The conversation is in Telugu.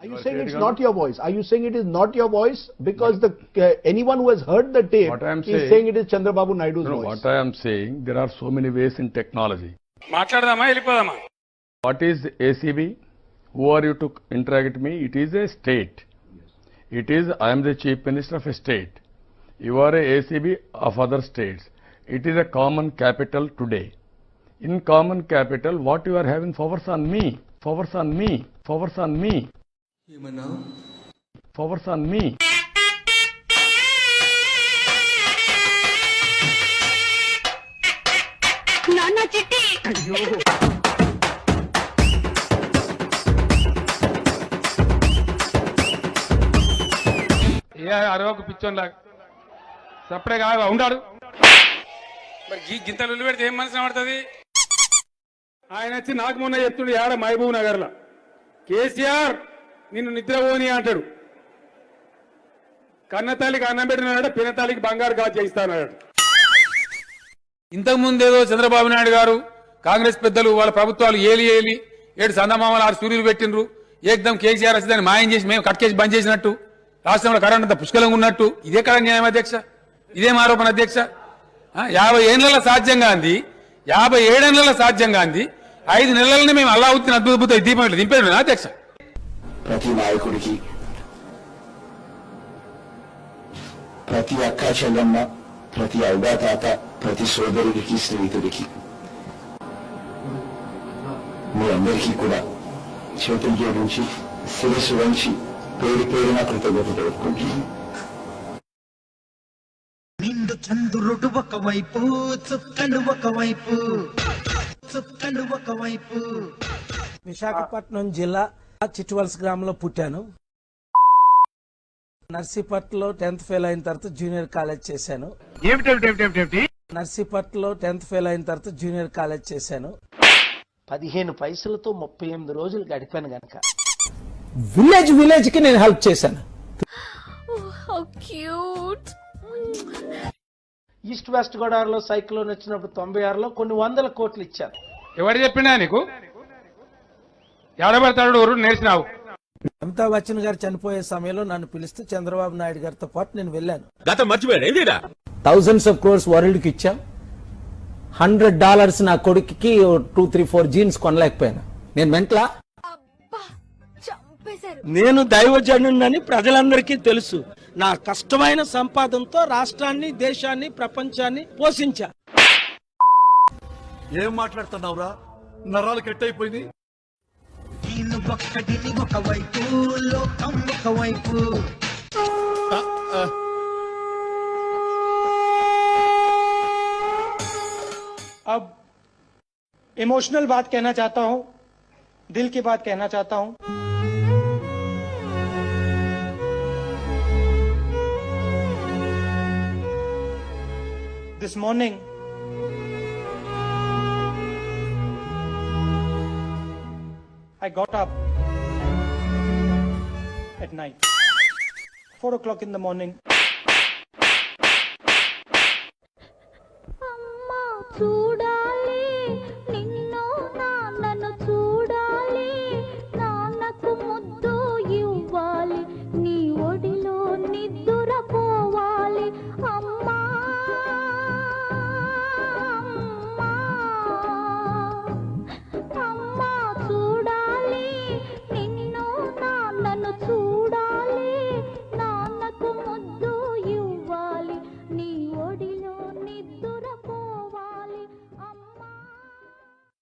Are you saying it's not your voice? Are you saying it is not your voice? Because anyone who has heard the tape is saying it is Chandrababu Naidu's voice. What I am saying, there are so many ways in technology. What is ACB? Who are you to interrogate me? It is a state. It is, I am the Chief Minister of a state. You are a ACB of other states. It is a common capital today. In common capital, what you are having favors on me, favors on me, favors on me, favors on me. Nana Chitti. అరవకు పిచ్చోన్లాగా సపడే కాగా ఉండాడు మరి గింతలు పెడితే ఏం మనసు పడుతుంది. ఆయన వచ్చి నాకు మొన్న చెప్తుండే ఆడ మహబూబ్ నగర్ లో కేసీఆర్ నిన్ను నిద్రపోని అంటాడు. కన్నతల్లికి అన్నం పెట్టినాడ పినతల్లికి బంగారు గాజు చేయిస్తానన్నాడు. ఇంతకుముందు ఏదో చంద్రబాబు నాయుడు గారు కాంగ్రెస్ పెద్దలు వాళ్ళ ప్రభుత్వాలు ఏలి 7 సందమామలు 6 సూర్యులు పెట్టినరు. ఏకదం కేసీఆర్ వచ్చి దాన్ని మాయం చేసి మేము కట్కేసి బంద్ చేసినట్టు, రాష్ట్రంలో కరెంట్ అంతా పుష్కలంగా ఉన్నట్టు. ఇదే కదా న్యాయం అధ్యక్ష? ఇదేం ఆరోపణ అధ్యక్ష? 50 ఏళ్లలో సాధ్యంగా అంది, 57 ఏళ్లలో సాధ్యంగా అంది, 5 నెలలని మేము అల్లావుద్దీన్ అద్భుత దీపం ఇట్లా దింపాడు అధ్యక్ష. ప్రతి నాయకుడికి, ప్రతి అక్క చెల్లెమ్మ, ప్రతి అవ్వాతాత, ప్రతి సోదరుడికి, స్నేహితుడికి, మీ అందరికీ కూడా చేతులు జోడించి శిరస్సు వంచి పేరు పేరున కృతజ్ఞతలు తెలుపుకుంటున్నాను. నిండు చంద్రుడు ఒకవైపు, చుక్కలు ఒకవైపు, చుక్కలు ఒకవైపు. విశాఖపట్నం జిల్లా చిట్వల్స్ గ్రామంలో పుట్టాను. నర్సీపట్నంలో 10th ఫెయిల్ అయిన తర్వాత జూనియర్ కాలేజ్ చేశాను. నర్సీపట్నంలో 10th ఫెయిల్ అయిన తర్వాత జూనియర్ కాలేజ్ చేశాను. 15 పైసలతో 38 రోజులు గడిపాను గనక విలేజ్ కి నేను హెల్ప్ చేశాను. ఈస్ట్ వెస్ట్ గోదావరిలో సైక్లోన్ వచ్చినప్పుడు 96లో కొన్ని 100 కోట్లు ఇచ్చాను. ఎవరు చెప్పిండా నీకు? ఎవడబడతాడు నేర్చినావు? అమితాబ్ బచ్చన్ గారు చనిపోయే సమయంలో నన్ను పిలిస్తే చంద్రబాబు నాయుడు గారితో పాటు నేను వెళ్ళాను. థౌజండ్స్ ఆఫ్ క్రోర్స్ వరల్డ్ కి ఇచ్చాం. $100 నా కొడుకుకి 2-3-4 జీన్స్ కొనలేకపోయాను. నేను మెంట్లా? నేను దైవజనుడిని ప్రజలందరికీ తెలుసు. నా కష్టమైన సంపాదనతో రాష్ట్రాన్ని, దేశాన్ని, ప్రపంచాన్ని పోషించా. ఏం మాట్లాడుతున్నావురా? నరాలు కట్టయిపోయింది. నేను ఒక్కడిని ఒకవైపు, లోకం ఒకవైపు. अब इमोशनल बात कहना चाहता हूं, दिल की बात कहना चाहता हूं. This morning I got up at night, 4 o'clock in the morning. Amma chuda